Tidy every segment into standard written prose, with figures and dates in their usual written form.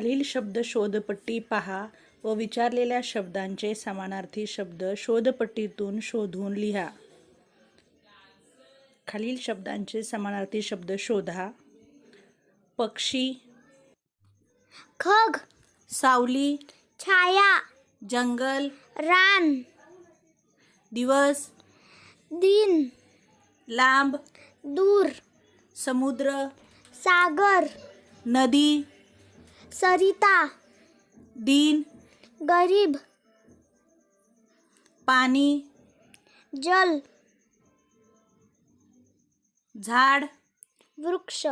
खालील शब्द शोधपट्टी पहा व विचारलेल्या शब्दांचे समानार्थी शब्द शोधपट्टीतून शोधून लिहा. खालील शब्दांचे समानार्थी शब्द शोधा. पक्षी, खग, सावली, छाया, जंगल, रान, दिवस, दिन, लांब, दूर, समुद्र, सागर, नदी, सरिता, दिन, गरीब, पाणी, जल, झाड. वृक्ष.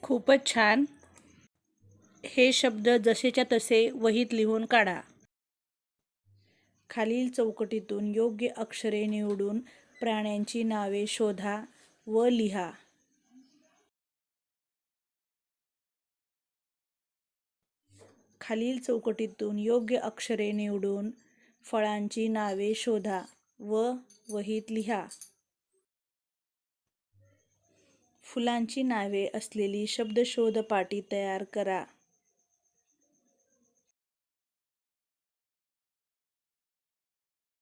खूपच छान. हे शब्द जसेच्या तसे वहीत लिहून काढा. खालील चौकटीतून योग्य अक्षरे निवडून प्राण्यांची नावे शोधा व लिहा. खालील चौकटीतून योग्य अक्षरे निवडून फळांची नावे शोधा व वहीत लिहा. फुलांची नावे असलेली शब्दशोध पाटी तयार करा.